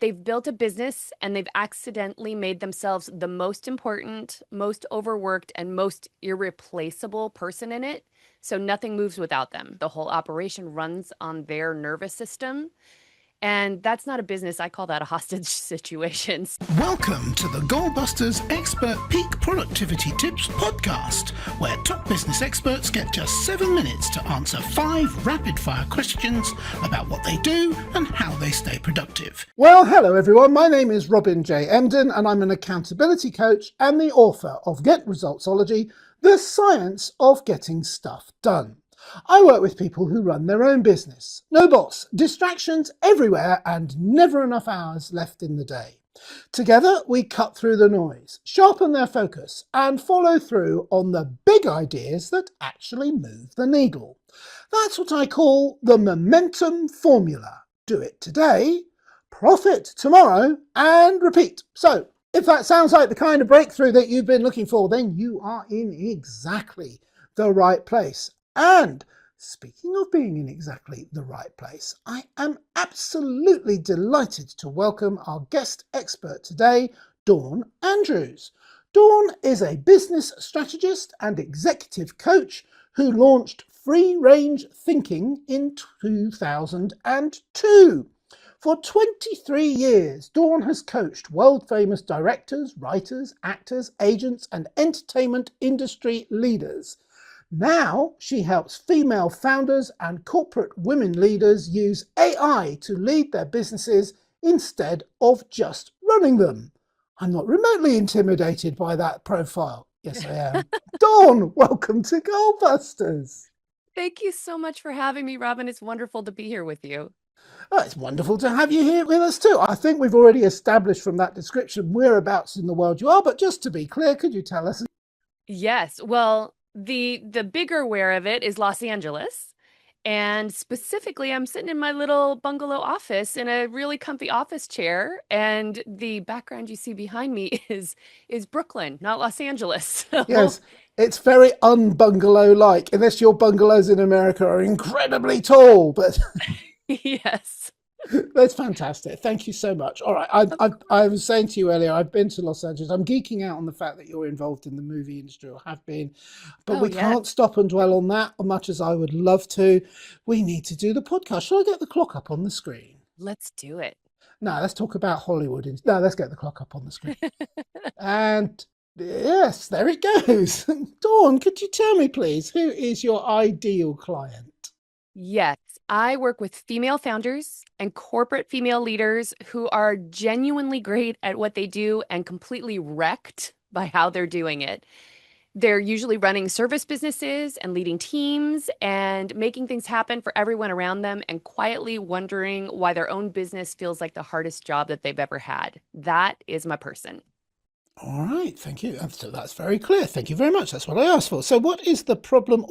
They've built a business and they've accidentally made themselves the most important, most overworked, and most irreplaceable person in it. So nothing moves without them. The whole operation runs on their nervous system. And that's not a business. I call that a hostage situation. Welcome to the Goalbusters Expert Peak Productivity Tips podcast, where top business experts get just 7 minutes to answer 5 rapid-fire questions about what they do and how they stay productive. Well, hello everyone. My name is Robin J. Emden and I'm an accountability coach and the author of Get Resultsology, the science of getting stuff done. I work with people who run their own business. No boss, distractions everywhere, and never enough hours left in the day. Together, we cut through the noise, sharpen their focus, and follow through on the big ideas that actually move the needle. That's what I call the momentum formula. Do it today, profit tomorrow, and repeat. So, if that sounds like the kind of breakthrough that you've been looking for, then you are in exactly the right place. And speaking of being in exactly the right place, I am absolutely delighted to welcome our guest expert today, Dawn Andrews. Dawn is a business strategist and executive coach who launched Free Range Thinking in 2002. For 23 years, Dawn has coached world-famous directors, writers, actors, agents, and entertainment industry leaders. Now she helps female founders and corporate women leaders use AI to lead their businesses instead of just running them. I'm not remotely intimidated by that profile. Yes, I am. Dawn, welcome to Goalbusters. Thank you so much for having me, Robin. It's wonderful to be here with you. Oh, it's wonderful to have you here with us too. I think we've already established from that description whereabouts in the world you are, but just to be clear, could you tell us? Yes. Well, the bigger where of it is Los Angeles. And specifically, I'm sitting in my little bungalow office in a really comfy office chair. And the background you see behind me is Brooklyn, not Los Angeles. So Yes, it's very un-bungalow-like, unless your bungalows in America are incredibly tall, but yes. that's fantastic. Thank you so much. All right, I was saying to you earlier, I've been to Los Angeles. I'm geeking out on the fact that you're involved in the movie industry, or have been, but Oh, we yes. can't stop and dwell on that as much as I would love to. We need to do the podcast. Shall I get the clock up on the screen? Let's do it. No, let's talk about Hollywood. No, let's get the clock up on the screen. And yes, there it goes. Dawn, could you tell me, please, who is your ideal client? Yes, I work with female founders and corporate female leaders who are genuinely great at what they do and completely wrecked by how they're doing it. They're usually running service businesses and leading teams and making things happen for everyone around them and quietly wondering why their own business feels like the hardest job that they've ever had. That is my person. All right, thank you. So that's very clear. Thank you very much. That's what I asked for. So what is the problem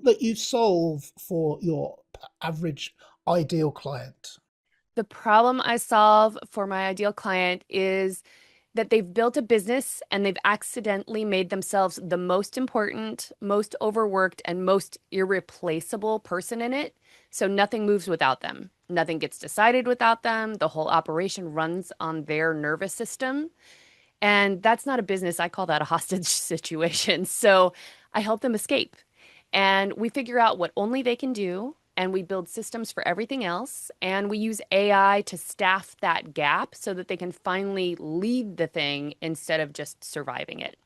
that you solve for your average ideal client? The problem I solve for my ideal client is that they've built a business and they've accidentally made themselves the most important, most overworked, and most irreplaceable person in it. So nothing moves without them. Nothing gets decided without them. The whole operation runs on their nervous system. And that's not a business. I call that a hostage situation. So I help them escape. And we figure out what only they can do. And we build systems for everything else. And we use AI to staff that gap so that they can finally lead the thing instead of just surviving it.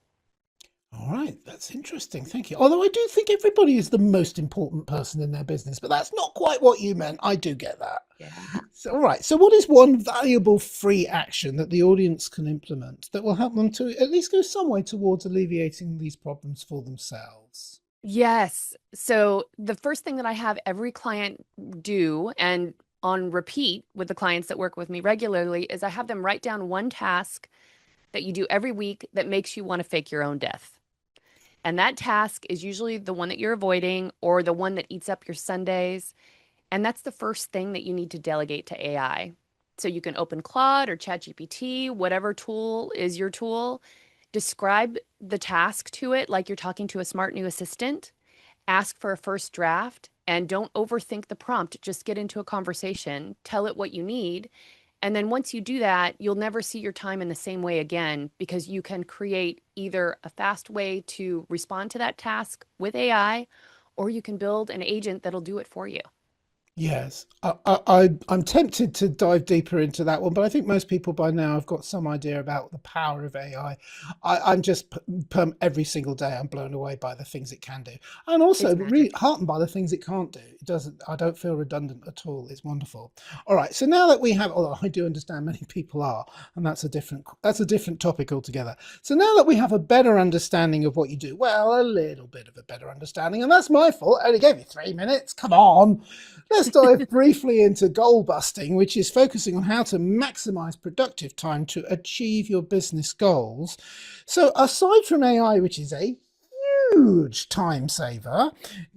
All right, that's interesting. Thank you. Although I do think everybody is the most important person in their business, but that's not quite what you meant. I do get that. Yeah. So, all right. So what is one valuable free action that the audience can implement that will help them to at least go some way towards alleviating these problems for themselves? Yes. So the first thing that I have every client do, and on repeat with the clients that work with me regularly, is I have them write down one task that you do every week that makes you want to fake your own death. And that task is usually the one that you're avoiding or the one that eats up your Sundays. And that's the first thing that you need to delegate to AI. So you can open Claude or ChatGPT, whatever tool is your tool, describe the task to it like you're talking to a smart new assistant, ask for a first draft, and don't overthink the prompt. Just get into a conversation, tell it what you need, And then once you do that, you'll never see your time in the same way again because you can create either a fast way to respond to that task with AI, or you can build an agent that'll do it for you. Yes, I'm tempted to dive deeper into that one, but I think most people by now have got some idea about the power of AI. I'm just every single day I'm blown away by the things it can do, and also It's really magic. heartened by the things it can't do. It doesn't. I don't feel redundant at all. It's wonderful. All right, so now that we have, although I do understand many people are, and that's a different topic altogether. So now that we have a better understanding of what you do, well, a little bit of a better understanding, and that's my fault. I only gave you 3 minutes. Come on. Let's dive briefly into goal busting, which is focusing on how to maximize productive time to achieve your business goals. So, aside from AI, which is a huge time saver,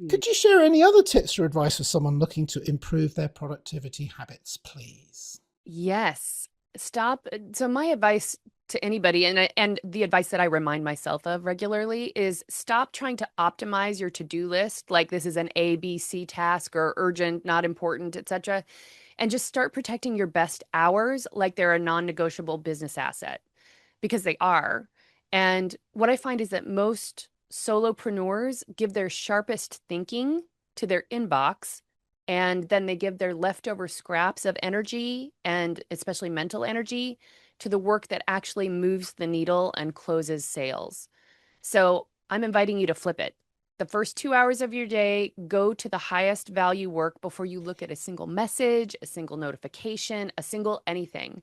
could you Huge. share any other tips or advice for someone looking to improve their productivity habits, please? Yes. Stop. So my advice to anybody, and the advice that I remind myself of regularly, is stop trying to optimize your to-do list like this is an A, B, C task or urgent, not important, etc. And just start protecting your best hours like they're a non-negotiable business asset because they are. And what I find is that most solopreneurs give their sharpest thinking to their inbox, and then they give their leftover scraps of energy and especially mental energy to the work that actually moves the needle and closes sales. So I'm inviting you to flip it. The first 2 hours of your day, go to the highest value work before you look at a single message, a single notification, a single anything.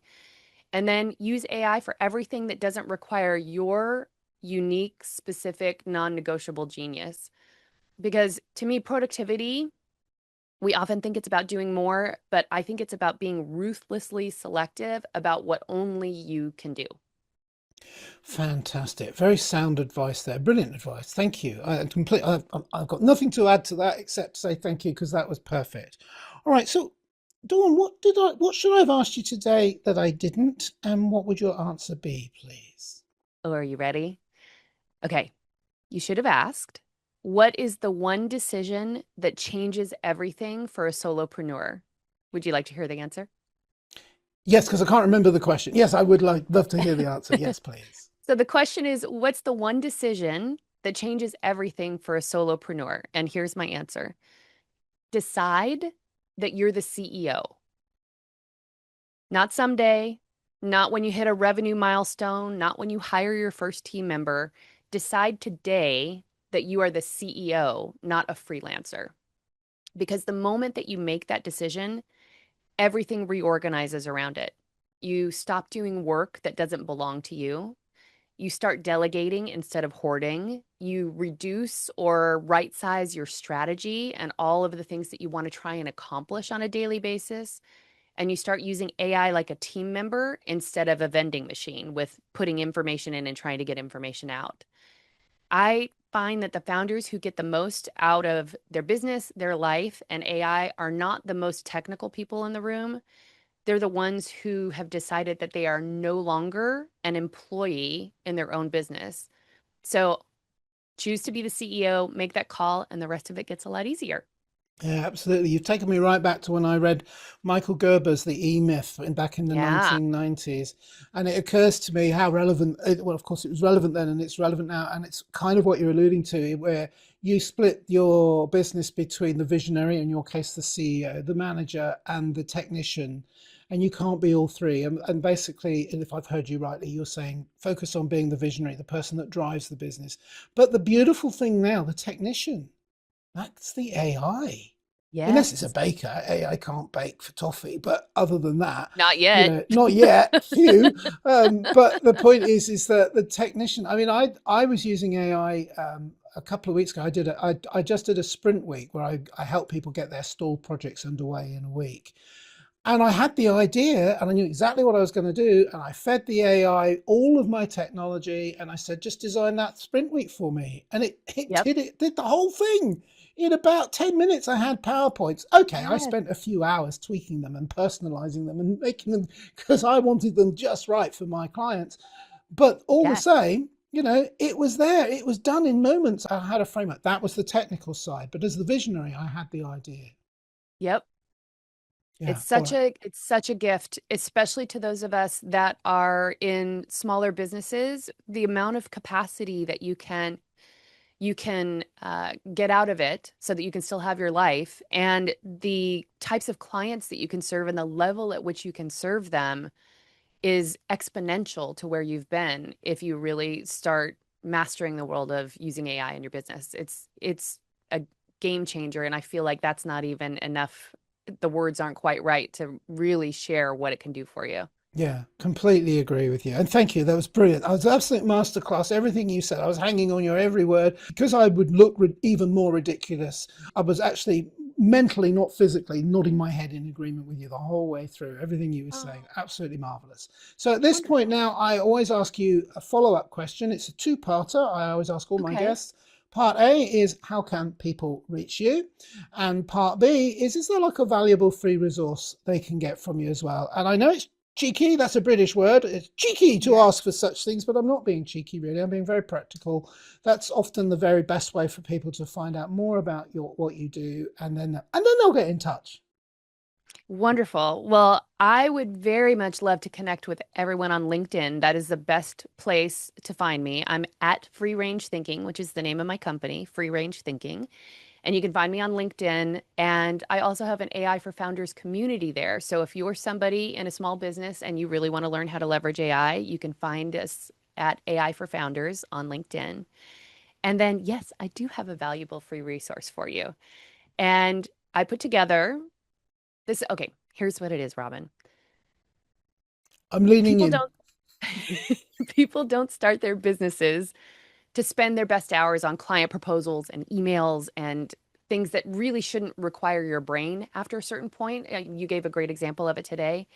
And then use AI for everything that doesn't require your unique, specific, non negotiable genius. Because to me, productivity, we often think it's about doing more, but I think it's about being ruthlessly selective about what only you can do. Fantastic. Very sound advice there. Brilliant advice. Thank you. I've got nothing to add to that except to say thank you because that was perfect. All right. So, Dawn, what should I have asked you today that I didn't? And what would your answer be, please? Oh, are you ready? Okay. You should have asked, what is the one decision that changes everything for a solopreneur? Would you like to hear the answer? Yes, because I can't remember the question. Yes, I would love to hear the answer. Yes, please. So the question is, what's the one decision that changes everything for a solopreneur? And here's my answer. Decide that you're the CEO. Not someday, not when you hit a revenue milestone, not when you hire your first team member. Decide today that you are the CEO, not a freelancer. Because the moment that you make that decision, everything reorganizes around it. You stop doing work that doesn't belong to you. You start delegating instead of hoarding. You reduce or right size your strategy and all of the things that you want to try and accomplish on a daily basis. And you start using AI like a team member instead of a vending machine with putting information in and trying to get information out. I find that the founders who get the most out of their business, their life, and AI are not the most technical people in the room. They're the ones who have decided that they are no longer an employee in their own business. So choose to be the CEO, make that call, and the rest of it gets a lot easier. Yeah, absolutely. You've taken me right back to when I read Michael Gerber's The E-Myth back in the Yeah. 1990s. And it occurs to me how relevant, well, of course, it was relevant then and it's relevant now. And it's kind of what you're alluding to, where you split your business between the visionary, in your case, the CEO, the manager, and the technician. And you can't be all three. And basically, if I've heard you rightly, you're saying focus on being the visionary, the person that drives the business. But the beautiful thing now, the technician. That's the AI. Unless it's a Yes. baker, AI can't bake for toffee. But other than that, Not yet. not yet. Phew. But the point is that the technician. I mean, I was using AI a couple of weeks ago. I just did a sprint week where I help people get their stalled projects underway in a week. And I had the idea and I knew exactly what I was going to do. And I fed the AI all of my technology and I said, just design that sprint week for me. And Yep. it did the whole thing. In about 10 minutes, I had PowerPoints. Okay, I Yes. spent a few hours tweaking them and personalizing them and making them because I wanted them just right for my clients. But all the Yes. same, it was there. It was done in moments. I had a framework. That was the technical side. But as the visionary, I had the idea. Yep. Yeah. All right. It's such a gift, especially to those of us that are in smaller businesses. The amount of capacity that you can get out of it so that you can still have your life, and the types of clients that you can serve and the level at which you can serve them is exponential to where you've been if you really start mastering the world of using AI in your business. It's a game changer, and I feel like that's not even enough. The words aren't quite right to really share what it can do for you. Yeah, completely agree with you. And thank you. That was brilliant. I was absolute masterclass. Everything you said, I was hanging on your every word because I would look even more ridiculous. I was actually mentally, not physically, nodding my head in agreement with you the whole way through. Everything you were saying, Oh, absolutely marvelous. So at this point wonderful. now, I always ask you a follow-up question. It's a two-parter. I always ask all my Okay. guests. Part A is how can people reach you? And part B is there like a valuable free resource they can get from you as well? And I know it's cheeky, that's a British word. It's cheeky to Yes. ask for such things, but I'm not being cheeky really. I'm being very practical. That's often the very best way for people to find out more about what you do, and then they'll get in touch. Wonderful. Well, I would very much love to connect with everyone on LinkedIn. That is the best place to find me. I'm at Free Range Thinking, which is the name of my company, Free Range Thinking. And you can find me on LinkedIn. And I also have an AI for Founders community there. So if you're somebody in a small business and you really want to learn how to leverage AI, you can find us at AI for Founders on LinkedIn. And then, yes, I do have a valuable free resource for you. And I put together this. Okay, here's what it is, Robin. I'm leaning People in. don't people don't start their businesses to spend their best hours on client proposals and emails and things that really shouldn't require your brain after a certain point. You gave a great example of it today,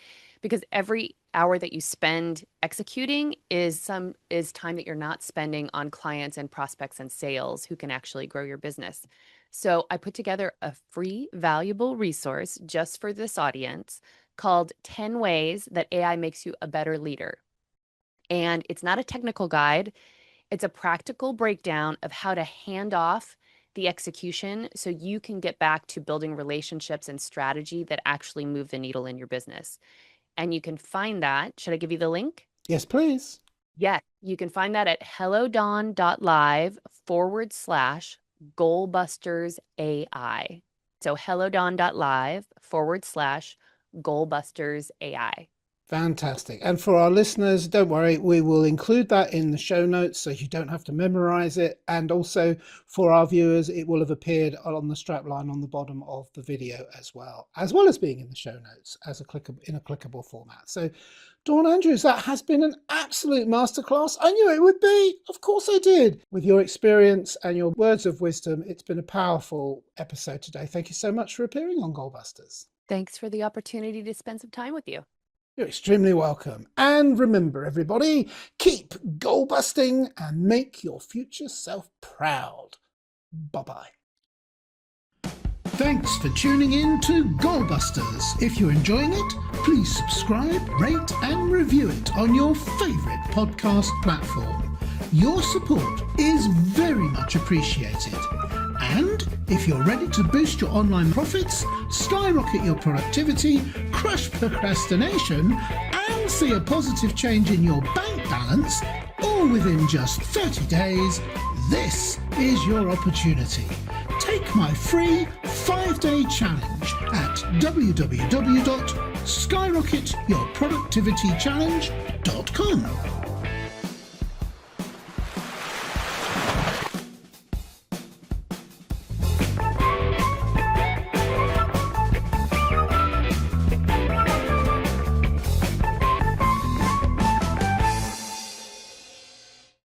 because every hour that you spend executing is time that you're not spending on clients and prospects and sales who can actually grow your business. So I put together a free, valuable resource just for this audience called 10 Ways That AI Makes You a Better Leader. And it's not a technical guide. It's a practical breakdown of how to hand off the execution so you can get back to building relationships and strategy that actually move the needle in your business. And you can find that. Should I give you the link? Yes, please. Yes, you can find that at hellodawn.live/goalbustersai. So hellodawn.live/goalbustersai. Fantastic. And for our listeners, don't worry, we will include that in the show notes so you don't have to memorize it. And also for our viewers, it will have appeared on the strapline on the bottom of the video as well as being in the show notes as in a clickable format. So Dawn Andrews, that has been an absolute masterclass. I knew it would be. Of course I did. With your experience and your words of wisdom, it's been a powerful episode today. Thank you so much for appearing on Goalbusters. Thanks for the opportunity to spend some time with you. You're extremely welcome. And remember, everybody, keep goal busting and make your future self proud. Bye-bye. Thanks for tuning in to Goalbusters. If you're enjoying it, please subscribe, rate and review it on your favourite podcast platform. Your support is very much appreciated. And if you're ready to boost your online profits, skyrocket your productivity, crush procrastination, and see a positive change in your bank balance, all within just 30 days, this is your opportunity. Take my free 5-day challenge at www.skyrocketyourproductivitychallenge.com.